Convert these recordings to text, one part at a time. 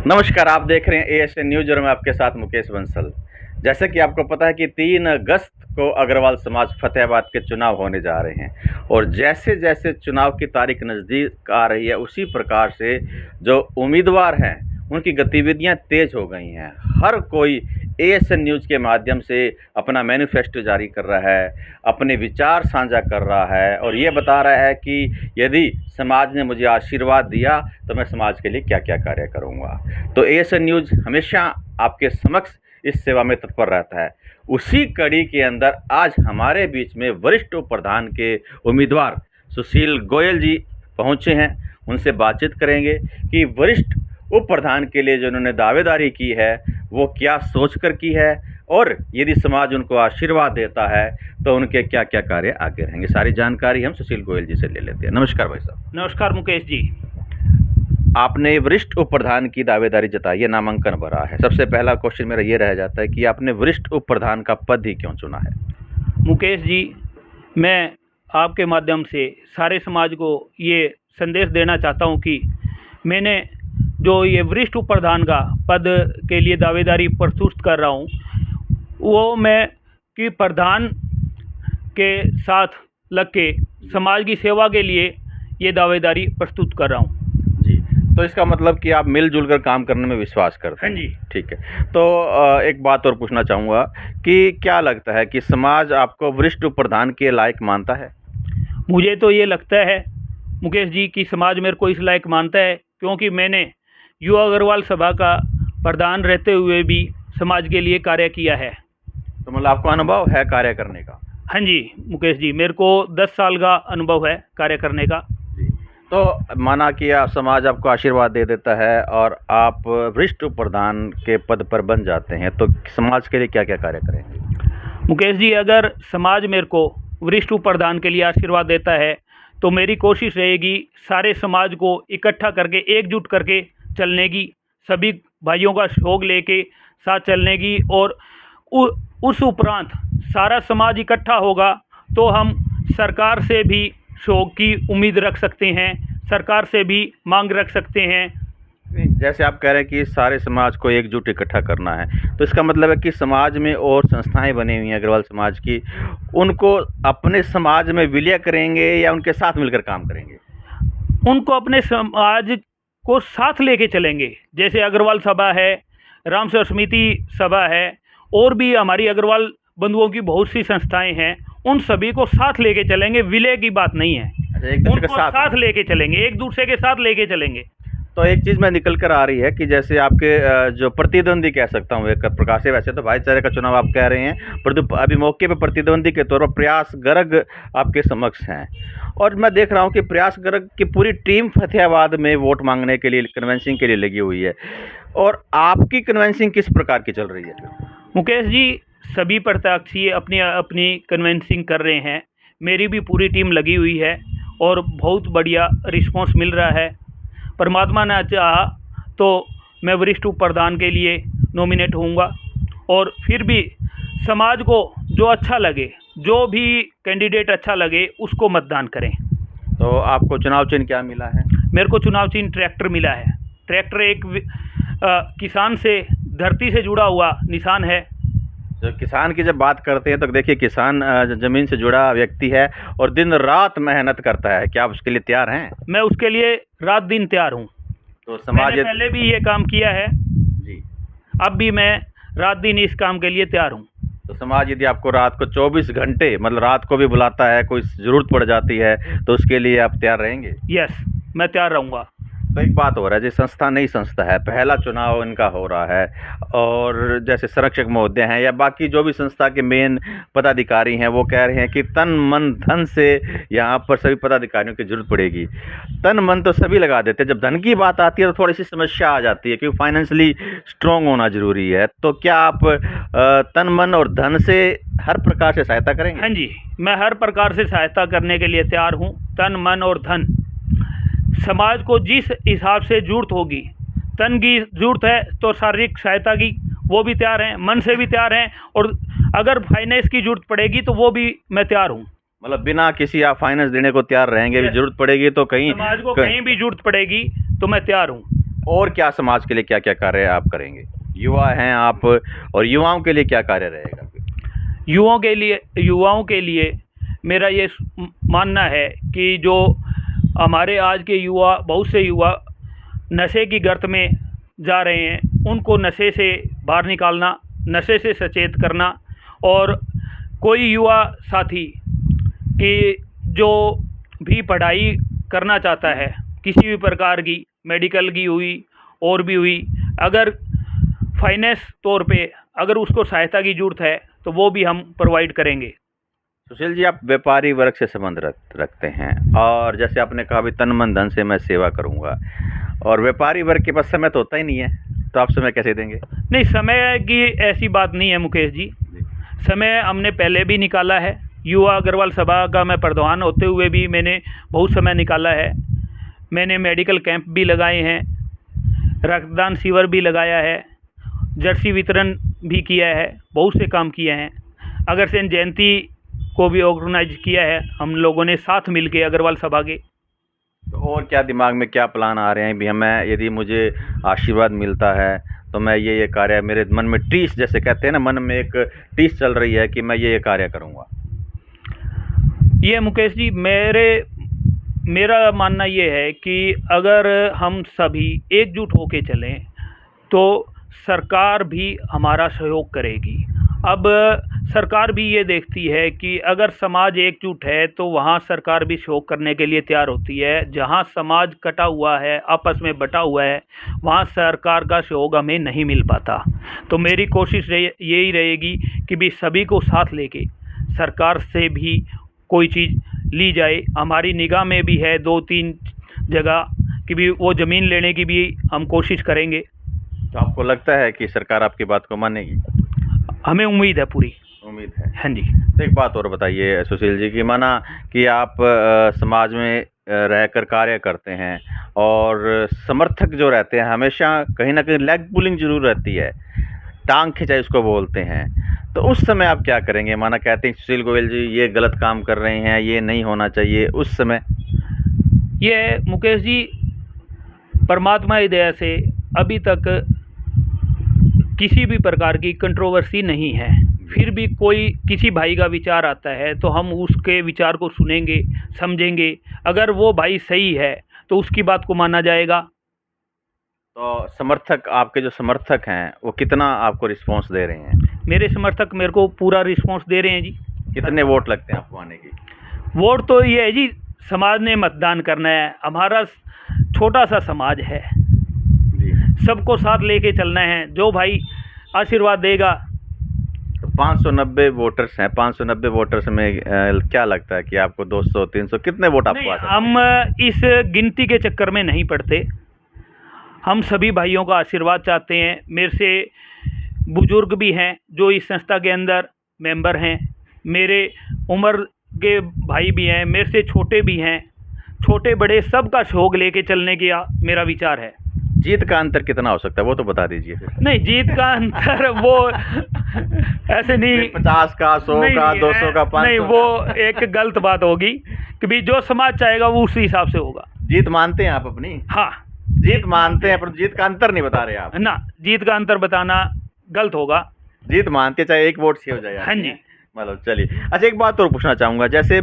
नमस्कार, आप देख रहे हैं एएसएन न्यूज़ और मैं आपके साथ मुकेश बंसल। जैसे कि आपको पता है कि 3 अगस्त को अग्रवाल समाज फतेहाबाद के चुनाव होने जा रहे हैं और जैसे-जैसे चुनाव की तारीख नज़दीक आ रही है, उसी प्रकार से जो उम्मीदवार हैं, उनकी गतिविधियां तेज़ हो गई हैं। हर कोई एएसएन न्यूज़ के माध्यम से अपना मैनिफेस्टो जारी कर रहा है, अपने विचार साझा कर रहा है और ये बता रहा है कि यदि समाज ने मुझे आशीर्वाद दिया, तो मैं समाज के लिए क्या-क्या कार्य करूँगा। तो एएसएन न्यूज़ हमेशा आपके समक्ष इस सेवा में तत्पर रहता है। उसी कड़ी के अंदर आज हमारे बीच में वरिष्ठ उप प्रधान के उम्मीदवार सुशील गोयल जी पहुँचे हैं। उनसे बातचीत करेंगे कि वरिष्ठ उप प्रधान के लिए जो उन्होंने दावेदारी की है, वो क्या सोचकर की है और यदि समाज उनको आशीर्वाद देता है, तो उनके क्या-क्या कार्य आगे रहेंगे। सारी जानकारी हम सुशील गोयल जी से ले लेते हैं। नमस्कार भाई साहब। नमस्कार मुकेश जी। आपने वरिष्ठ उप प्रधान की दावेदारी जताई है, नामांकन भरा है। सबसे पहला क्वेश्चन मेरा ये रह जाता है कि आपने वरिष्ठ उप प्रधान का पद ही क्यों चुना है? मुकेश जी, मैं आपके माध्यम से सारे समाज को ये संदेश देना चाहता हूँ कि मैंने जो ये वरिष्ठ उप प्रधान का पद के लिए दावेदारी प्रस्तुत कर रहा हूँ, वो मैं कि प्रधान के साथ लग के समाज की सेवा के लिए ये दावेदारी प्रस्तुत कर रहा हूँ। जी, तो इसका मतलब कि आप मिलजुल कर काम करने में विश्वास करते हैं। हाँ जी। ठीक है। तो एक बात और पूछना चाहूँगा कि क्या लगता है कि समाज आपको वरिष्ठ उप प्रधान के लायक मानता है? मुझे तो ये लगता है मुकेश जी कि समाज मेरे को इस लायक मानता है, क्योंकि मैंने युवा अग्रवाल सभा का प्रधान रहते हुए भी समाज के लिए कार्य किया है। तो मतलब आपको अनुभव है कार्य करने का? हाँ जी मुकेश जी, मेरे को 10 साल का अनुभव है कार्य करने का। जी। तो माना कि आप समाज आपको आशीर्वाद दे देता है और आप वरिष्ठ उप प्रधान के पद पर बन जाते हैं, तो समाज के लिए क्या-क्या कार्य करेंगे? मुकेश जी, अगर समाज मेरे को वरिष्ठ उप प्रधान के लिए आशीर्वाद देता है, तो मेरी कोशिश रहेगी सारे समाज को इकट्ठा करके, एकजुट करके चलने की, सभी भाइयों का सहयोग लेके साथ चलने की। और उस उपरांत सारा समाज इकट्ठा होगा तो हम सरकार से भी सहयोग की उम्मीद रख सकते हैं, सरकार से भी मांग रख सकते हैं। जैसे आप कह रहे हैं कि सारे समाज को एकजुट इकट्ठा करना है, तो इसका मतलब है कि समाज में और संस्थाएं बनी हुई हैं अग्रवाल समाज की, उनको अपने समाज में विलय करेंगे या उनके साथ मिलकर काम करेंगे? उनको अपने समाज को साथ लेके चलेंगे। जैसे अग्रवाल सभा है, राम सेवा समिति सभा है, और भी हमारी अग्रवाल बंधुओं की बहुत सी संस्थाएं हैं, उन सभी को साथ लेके चलेंगे। विलय की बात नहीं है, अच्छा, एक दूसरे के उनको साथ साथ लेके चलेंगे, एक दूसरे के साथ लेके चलेंगे। तो एक चीज़ मैं निकल कर आ रही है कि जैसे आपके जो प्रतिद्वंदी कह सकता हूँ एक प्रकार से, वैसे तो भाईचारे का चुनाव आप कह रहे हैं, परंतु अभी मौके पे प्रतिद्वंदी के तौर पर प्रयास गर्ग आपके समक्ष हैं और मैं देख रहा हूँ कि प्रयास गर्ग की पूरी टीम फतेहाबाद में वोट मांगने के लिए, कन्वेंसिंग के लिए लगी हुई है। और आपकी कन्वेंसिंग किस प्रकार की चल रही है? मुकेश जी, सभी प्रत्याशी अपनी अपनी कन्वेंसिंग कर रहे हैं, मेरी भी पूरी टीम लगी हुई है और बहुत बढ़िया रिस्पांस मिल रहा है। परमात्मा ने चाहा तो मैं वरिष्ठ उप प्रधान के लिए नॉमिनेट होऊंगा और फिर भी समाज को जो अच्छा लगे, जो भी कैंडिडेट अच्छा लगे, उसको मतदान करें। तो आपको चुनाव चिन्ह क्या मिला है? मेरे को चुनाव चिन्ह ट्रैक्टर मिला है। ट्रैक्टर एक किसान से, धरती से जुड़ा हुआ निशान है। जो किसान की जब बात करते हैं तो देखिए, किसान ज़मीन से जुड़ा व्यक्ति है और दिन रात मेहनत करता है। क्या आप उसके लिए तैयार हैं? मैं उसके लिए रात दिन तैयार हूँ। तो समाज मैंने पहले भी ये काम किया है जी, अब भी मैं रात दिन इस काम के लिए तैयार हूँ। तो समाज यदि आपको रात को 24 घंटे मतलब रात को भी बुलाता है, कोई ज़रूरत पड़ जाती है, तो उसके लिए आप तैयार रहेंगे? यस, मैं तैयार रहूँगा। तो एक बात हो रहा है, जी संस्था नई संस्था है, पहला चुनाव इनका हो रहा है और जैसे संरक्षक महोदय हैं या बाकी जो भी संस्था के मेन पदाधिकारी हैं, वो कह रहे हैं कि तन मन धन से यहाँ पर सभी पदाधिकारियों की ज़रूरत पड़ेगी। तन मन तो सभी लगा देते हैं, जब धन की बात आती है तो थोड़ी सी समस्या आ जाती है क्योंकि फाइनेंशियली स्ट्रॉन्ग होना ज़रूरी है। तो क्या आप तन मन और धन से हर प्रकार से सहायता करेंगे? हाँ जी, मैं हर प्रकार से सहायता करने के लिए तैयार हूँ। तन मन और धन, समाज को जिस हिसाब से जरूरत होगी, तन की जरूरत है तो शारीरिक सहायता की वो भी तैयार हैं, मन से भी तैयार हैं, और अगर फाइनेंस की जरूरत पड़ेगी तो वो भी मैं तैयार हूँ। मतलब बिना किसी आप फाइनेंस देने को तैयार रहेंगे, भी जरूरत पड़ेगी तो कहीं समाज को कहीं भी जरूरत पड़ेगी तो मैं तैयार हूँ। और क्या समाज के लिए क्या क्या कार्य आप करेंगे? युवा हैं आप, और युवाओं के लिए क्या कार्य रहेगा? युवाओं के लिए मेरा ये मानना है कि जो हमारे आज के युवा, बहुत से युवा नशे की गर्त में जा रहे हैं, उनको नशे से बाहर निकालना, नशे से सचेत करना। और कोई युवा साथी कि जो भी पढ़ाई करना चाहता है, किसी भी प्रकार की, मेडिकल की हुई और भी हुई, अगर फाइनेंस तौर पे अगर उसको सहायता की ज़रूरत है तो वो भी हम प्रोवाइड करेंगे। सुशील जी, आप व्यापारी वर्ग से संबंध रखते हैं, और जैसे आपने कहा भी तन मन धन से मैं सेवा करूंगा, और व्यापारी वर्ग के पास समय तो होता ही नहीं है, तो आप समय कैसे देंगे? नहीं, समय की ऐसी बात नहीं है मुकेश जी। समय हमने पहले भी निकाला है। युवा अग्रवाल सभा का मैं प्रधान होते हुए भी मैंने बहुत समय निकाला है। मैंने मेडिकल कैंप भी लगाए हैं, रक्तदान शिविर भी लगाया है, जर्सी वितरण भी किया है, बहुत से काम किए हैं। अग्रसेन जयंती को भी ऑर्गेनाइज किया है हम लोगों ने साथ मिलके अग्रवाल सभा के। तो और क्या दिमाग में क्या प्लान आ रहे हैं भी? हमें यदि मुझे आशीर्वाद मिलता है तो मैं ये कार्य, मेरे मन में टीस, जैसे कहते हैं ना, मन में एक टीस चल रही है कि मैं ये कार्य करूँगा। ये मुकेश जी, मेरा मानना ये है कि अगर हम सभी एकजुट होके चलें तो सरकार भी हमारा सहयोग करेगी। अब सरकार भी ये देखती है कि अगर समाज एकजुट है तो वहाँ सरकार भी सहयोग करने के लिए तैयार होती है। जहाँ समाज कटा हुआ है, आपस में बटा हुआ है, वहाँ सरकार का सहयोग हमें नहीं मिल पाता। तो मेरी कोशिश यही रहेगी कि भी सभी को साथ लेके सरकार से भी कोई चीज़ ली जाए। हमारी निगाह में भी है 2-3 जगह कि भी वो ज़मीन लेने की भी हम कोशिश करेंगे। तो आपको लगता है कि सरकार आपकी बात को मानेगी? हमें उम्मीद है, पूरी उम्मीद है। हाँ जी। तो एक बात और बताइए सुशील जी, कि माना कि आप समाज में रहकर कार्य करते हैं, और समर्थक जो रहते हैं हमेशा कहीं ना कहीं लेग पुलिंग जरूर रहती है, टांग खिंचाई उसको बोलते हैं, तो उस समय आप क्या करेंगे? माना कहते हैं सुशील गोयल जी ये गलत काम कर रहे हैं, ये नहीं होना चाहिए, उस समय? ये मुकेश जी, परमात्मा की दया से अभी तक किसी भी प्रकार की कंट्रोवर्सी नहीं है। फिर भी कोई किसी भाई का विचार आता है तो हम उसके विचार को सुनेंगे, समझेंगे। अगर वो भाई सही है तो उसकी बात को माना जाएगा। तो समर्थक, आपके जो समर्थक हैं वो कितना आपको रिस्पॉन्स दे रहे हैं? मेरे समर्थक मेरे को पूरा रिस्पॉन्स दे रहे हैं जी। कितने वोट लगते हैं आपको आने की? वोट तो ये है जी, समाज ने मतदान करना है। हमारा छोटा सा समाज है, सबको साथ लेके चलना है। जो भाई आशीर्वाद देगा। तो 590 वोटर्स हैं, 590 वोटर्स में क्या लगता है कि आपको 200-300 कितने वोट आपको आ सकते हैं? हम इस गिनती के चक्कर में नहीं पड़ते। हम सभी भाइयों का आशीर्वाद चाहते हैं। मेरे से बुजुर्ग भी हैं जो इस संस्था के अंदर मेंबर हैं, मेरे उम्र के भाई भी हैं, मेरे से छोटे भी हैं। छोटे बड़े सबका सहयोग लेके चलने का मेरा विचार है। जीत का अंतर कितना हो सकता है वो तो बता दीजिए फिर। नहीं, जीत का अंतर वो ऐसे नहीं, 50 का, 100 का, 200 का, 500 नहीं, वो एक गलत बात होगी कि भी जो समाज चाहेगा वो उसी हिसाब से होगा। जीत मानते हैं आप अपनी? हाँ, जीत मानते हैं, पर जीत का अंतर नहीं बता रहे आप ना। जीत का अंतर बताना गलत होगा। जीत मानते, चाहे एक वोट से हो जाए। हाँ जी। मतलब चलिए, अच्छा एक बात और पूछना चाहूँगा। जैसे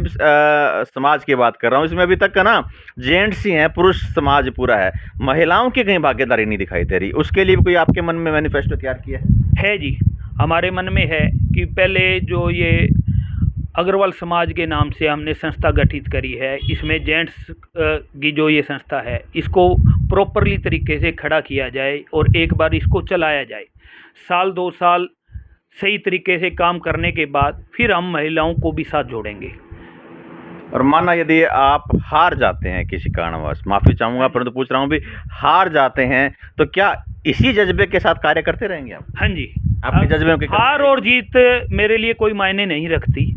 समाज की बात कर रहा हूँ, इसमें अभी तक का ना जेंट्स ही हैं, पुरुष समाज पूरा है, महिलाओं की कहीं भागीदारी नहीं दिखाई दे रही। उसके लिए भी कोई आपके मन में मैनिफेस्टो तैयार किया है जी? हमारे मन में है कि पहले जो ये अग्रवाल समाज के नाम से हमने संस्था गठित करी है, इसमें जेंट्स की जो ये संस्था है इसको प्रॉपरली तरीके से खड़ा किया जाए और एक बार इसको चलाया जाए। 1-2 साल सही तरीके से काम करने के बाद फिर हम महिलाओं को भी साथ जोड़ेंगे। और माना यदि आप हार जाते हैं किसी कारणवश, माफ़ी चाहूँगा परंतु पूछ रहा हूँ भी, हार जाते हैं तो क्या इसी जज्बे के साथ कार्य करते रहेंगे आप? हाँ जी। आपके जज्बे में हार और जीत मेरे लिए कोई मायने नहीं रखती।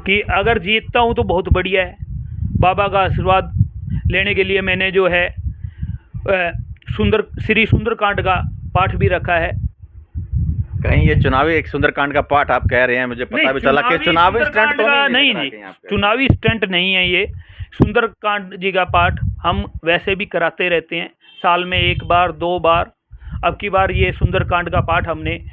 कि अगर जीतता हूँ तो बहुत बढ़िया है। बाबा का आशीर्वाद लेने के लिए मैंने जो है श्री सुंदरकांड का पाठ भी रखा है। कहीं ये चुनावी एक सुंदरकांड का पाठ आप कह रहे हैं, मुझे पता भी चला कि चुनावी स्टंट तो नहीं, चुनावी स्टंट नहीं है ये। सुंदरकांड जी का पाठ हम वैसे भी कराते रहते हैं। साल में 1 बार 2 बार। अब की बार ये सुंदरकांड का पाठ हमने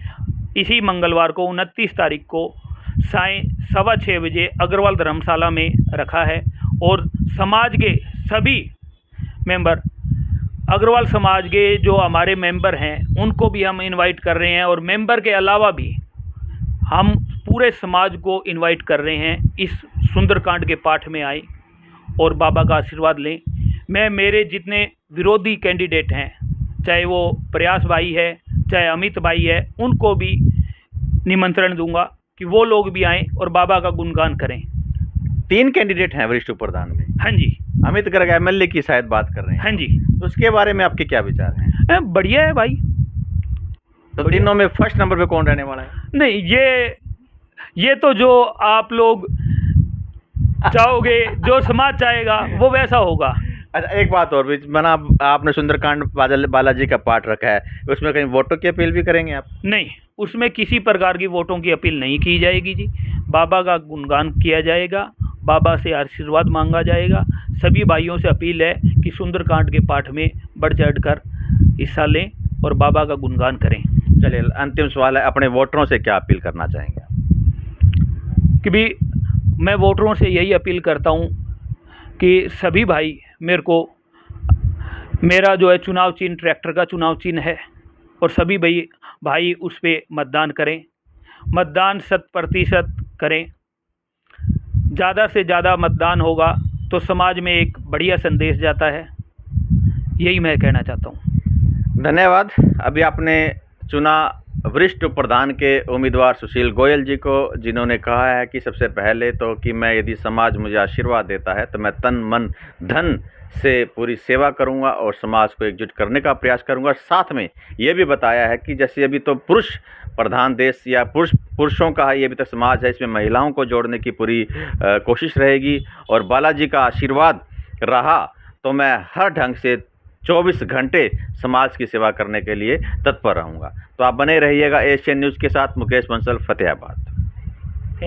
इसी मंगलवार को 29 तारीख को साय 6:15 बजे अग्रवाल धर्मशाला में रखा है। और समाज के सभी मेंबर, अग्रवाल समाज के जो हमारे मेंबर हैं उनको भी हम इनवाइट कर रहे हैं, और मेंबर के अलावा भी हम पूरे समाज को इनवाइट कर रहे हैं इस सुंदरकांड के पाठ में आए और बाबा का आशीर्वाद लें। मैं मेरे जितने विरोधी कैंडिडेट हैं, चाहे वो प्रयास भाई है चाहे अमित भाई है, उनको भी निमंत्रण दूंगा कि वो लोग भी आएँ और बाबा का गुणगान करें। 3 कैंडिडेट हैं वरिष्ठ उप प्रधान में। हाँ जी। अमित गर्ग एमएलए की शायद बात कर रहे हैं। हाँ जी। तो उसके बारे में आपके क्या विचार हैं? बढ़िया है भाई। तो तीनों में फर्स्ट नंबर पे कौन रहने वाला है? नहीं, ये तो जो आप लोग चाहोगे, जो समाज चाहेगा वो वैसा होगा। अच्छा, एक बात और भी, मना आपने सुंदरकांड बालाजी का पाठ रखा है, उसमें कहीं वोटों की अपील भी करेंगे आप? नहीं, उसमें किसी प्रकार की वोटों की अपील नहीं की जाएगी जी। बाबा का गुणगान किया जाएगा, बाबा से आशीर्वाद मांगा जाएगा। सभी भाइयों से अपील है कि सुंदरकांड के पाठ में बढ़ चढ़ कर हिस्सा लें और बाबा का गुणगान करें। चलिए, अंतिम सवाल है, अपने वोटरों से क्या अपील करना चाहेंगे? कि भी मैं वोटरों से यही अपील करता हूँ कि सभी भाई मेरा जो है चुनाव चिन्ह ट्रैक्टर का चुनाव चिन्ह है, और सभी भाई उस पर मतदान करें। मतदान 100% करें। ज़्यादा से ज़्यादा मतदान होगा तो समाज में एक बढ़िया संदेश जाता है। यही मैं कहना चाहता हूँ। धन्यवाद। अभी आपने चुना वरिष्ठ उप प्रधान के उम्मीदवार सुशील गोयल जी को, जिन्होंने कहा है कि सबसे पहले तो कि मैं यदि समाज मुझे आशीर्वाद देता है तो मैं तन मन धन से पूरी सेवा करूंगा और समाज को एकजुट करने का प्रयास करूंगा। साथ में ये भी बताया है कि जैसे अभी तो पुरुष प्रधान देश या पुरुषों का ये अभी तक समाज है, इसमें महिलाओं को जोड़ने की पूरी कोशिश रहेगी, और बालाजी का आशीर्वाद रहा तो मैं हर ढंग से 24 घंटे समाज की सेवा करने के लिए तत्पर रहूँगा। तो आप बने रहिएगा एशियन न्यूज़ के साथ। मुकेश बंसल, फतेहाबाद।